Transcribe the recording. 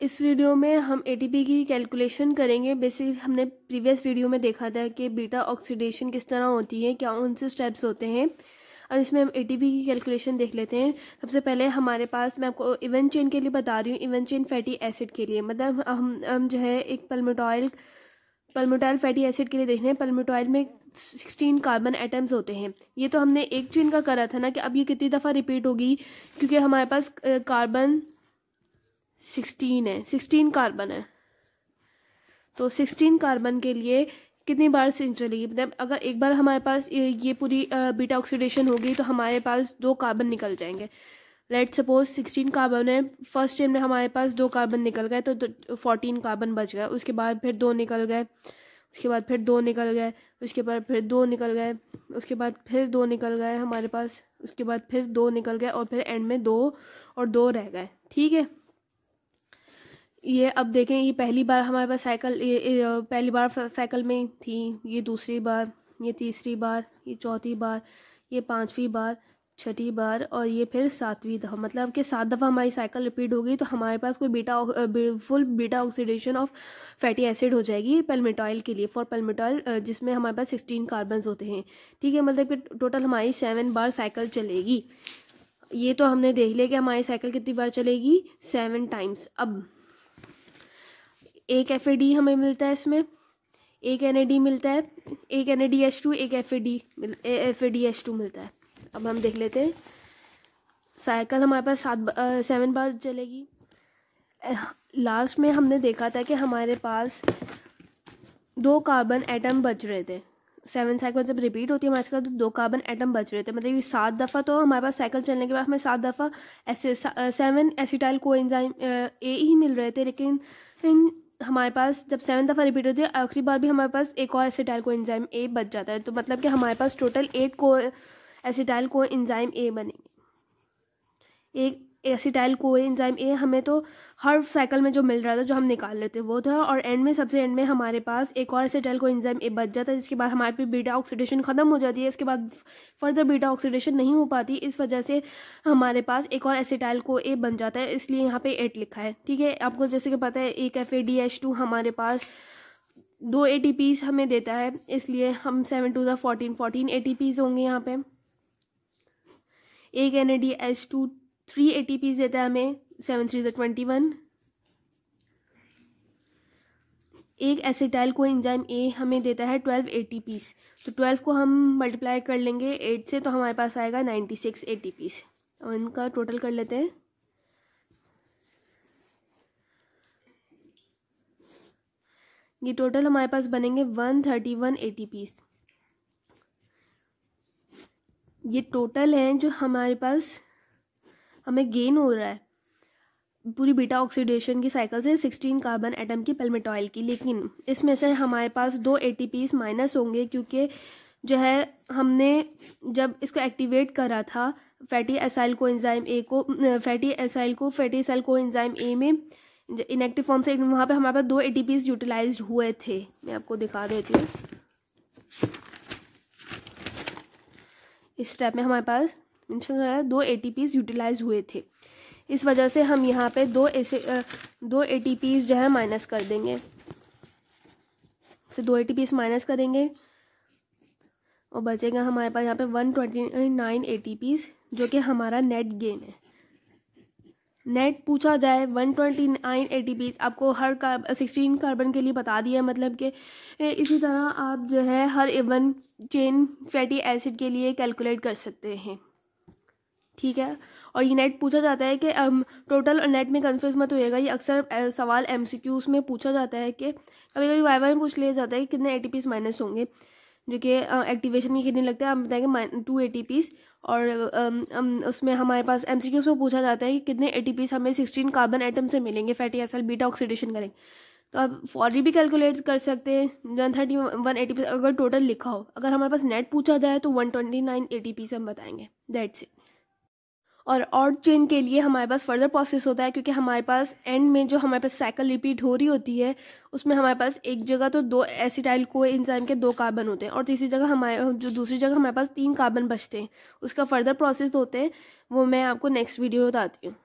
इस वीडियो में हम एटीपी की कैलकुलेशन करेंगे। बेसिकली हमने प्रीवियस वीडियो में देखा था कि बीटा ऑक्सीडेशन किस तरह होती है, क्या उनसे स्टेप्स होते हैं। अब इसमें हम एटीपी की कैलकुलेशन देख लेते हैं। सबसे पहले हमारे पास, मैं आपको इवन चेन के लिए बता रही हूँ, इवन चेन फैटी एसिड के लिए, मतलब हम जो है एक पल्मेटाइल फैटी एसिड के लिए देख रहे हैं। पल्मेटाइल में 16 कार्बन एटम्स होते हैं। ये तो हमने एक चेन का करा था ना, कि अब ये कितनी दफ़ा रिपीट होगी, क्योंकि हमारे पास कार्बन 16 है, 16 कार्बन है, तो 16 कार्बन के लिए कितनी बार से चलेगी। मतलब अगर एक बार हमारे पास ये पूरी बीटा ऑक्सीडेशन होगी तो हमारे पास 2 कार्बन निकल जाएंगे। लेट सपोज 16 कार्बन है, फर्स्ट चेन में हमारे पास 2 कार्बन निकल गए, तो 14 कार्बन बच गए। उसके बाद फिर 2 निकल गए, उसके बाद फिर 2 निकल गए, उसके बाद फिर 2 निकल गए, उसके बाद फिर 2 निकल गए हमारे पास, उसके बाद फिर 2 निकल गए, और फिर एंड में 2 और 2 रह गए। ठीक है, ये अब देखें, ये पहली बार हमारे पास साइकिल, पहली बार साइकिल में थी, ये दूसरी बार, ये तीसरी बार, ये चौथी बार, ये 5वीं बार, 6ठी बार, और ये फिर 7वीं दफ़ा। मतलब कि 7 दफ़ा हमारी साइकिल रिपीट हो गई तो हमारे पास कोई full beta oxidation of fatty acid हो जाएगी पल्मेटाइल के लिए, फॉर पल्मेटाइल, जिसमें हमारे पास 16 कार्बन होते हैं। ठीक है, मतलब कि टोटल हमारी 7 बार साइकिल चलेगी। ये तो हमने देख लिया कि हमारी साइकिल कितनी बार चलेगी, 7 टाइम्स। अब एक FAD हमें मिलता है, इसमें एक NAD मिलता है, एक NADH2, एक FADH2 मिलता है। अब हम देख लेते हैं, साइकिल हमारे पास 7 बार चलेगी। लास्ट में हमने देखा था कि हमारे पास 2 कार्बन एटम बच रहे थे। 7 साइकिल जब रिपीट होती है हमारे साथ, तो 2 कार्बन एटम बच रहे थे। मतलब ये 7 दफ़ा तो हमारे पास साइकिल चलने के बाद हमें 7 दफ़ा 7 एसिटाइल कोएंजाइम A ही मिल रहे थे। लेकिन हमारे पास जब 7 दफ़ा रिपीट होती है, आखिरी बार भी हमारे पास एक और एसिटाइल कोएंजाइम A बच जाता है। तो मतलब कि हमारे पास टोटल 8 एसिटाइल कोएंजाइम A बनेंगे। एक एसिटाइल कोएंजाइम A हमें तो हर साइकिल में जो मिल रहा था, जो हम निकाल रहे थे वो था, और एंड में, सबसे एंड में हमारे पास एक और एसिटाइल कोएंजाइम A बच जाता है, जिसके बाद हमारे पे बीटा ऑक्सीडेशन ख़त्म हो जाती है। इसके बाद फर्दर बीटा ऑक्सीडेशन नहीं हो पाती, इस वजह से हमारे पास एक और एसिटाइल को A बन जाता है, इसलिए यहाँ पे 8 लिखा है। ठीक है, आपको जैसे कि पता है, एक FADH2 हमारे पास 2 ATPs हमें देता है, इसलिए हम 7 to the 14 ATPs होंगे यहाँ पे। एक NADH2 3 ATPs देता है हमें, 7 3 21। एक एसिटाइल कोएंजाइम A हमें देता है 12 ATPs। तो 12 को हम मल्टीप्लाई कर लेंगे 8 से, तो हमारे पास आएगा 96 ATPs। और इनका टोटल कर लेते हैं। ये टोटल हमारे पास बनेंगे 131 ATPs। ये टोटल हैं जो हमारे पास हमें गेन हो रहा है पूरी बीटा ऑक्सीडेशन की साइकिल से 16 कार्बन एटम की पल्मेटाइल की। लेकिन इसमें से हमारे पास 2 ATPs माइनस होंगे, क्योंकि जो है हमने जब इसको एक्टिवेट करा था फैटी एसाइल कोएंजाइम A में इनएक्टिव फॉर्म से, वहाँ पे हमारे पास 2 ATPs यूटिलाइज्ड हुए थे। मैं आपको दिखा देती हूँ। इस स्टेप में हमारे पास 2 ATPs यूटिलाइज हुए थे। इस वजह से हम यहाँ पे 2 ATPs जो है माइनस कर देंगे। फिर 2 ATPs माइनस करेंगे और बचेगा हमारे पास यहाँ पे 129 ATPs, जो कि हमारा नेट गेन है। नेट पूछा जाए 129 ATPs आपको हर 16 कार्बन के लिए बता दिया। मतलब कि इसी तरह आप जो है her even chain fatty acid के लिए कैलकुलेट कर सकते हैं। ठीक है, और ये नेट पूछा जाता है कि टोटल और नेट में कन्फ्यूज मत होइएगा। ये अक्सर सवाल MCQs में पूछा जाता है कि कभी कभी वाइवा में पूछ लिया जाता है कि कितने ATPs माइनस होंगे, जो कि एक्टिवेशन में कितने लगते हैं, आप बताएंगे 2 ATPs। और उसमें हमारे पास MCQs में पूछा जाता है कि कितने ATPs हमें 16 कार्बन एटम से मिलेंगे फैटी एसिड बीटा ऑक्सीडेशन करेंगे। तो आप फॉरी भी कैलकुलेट कर सकते हैं। 131 ATPs अगर टोटल लिखा हो, अगर हमारे पास नेट पूछा जाए तो 129 ATPs हम बताएंगे, दैट्स इट। और ऑड चेन के लिए हमारे पास फर्दर प्रोसेस होता है, क्योंकि हमारे पास एंड में जो हमारे पास साइकिल रिपीट हो रही होती है, उसमें हमारे पास एक जगह तो 2 एसिटाइल कोएंजाइम के 2 कार्बन होते हैं, और दूसरी जगह हमारे पास 3 कार्बन बचते हैं। उसका फर्दर प्रोसेस होते हैं, वो मैं आपको नेक्स्ट वीडियो में बताती हूँ।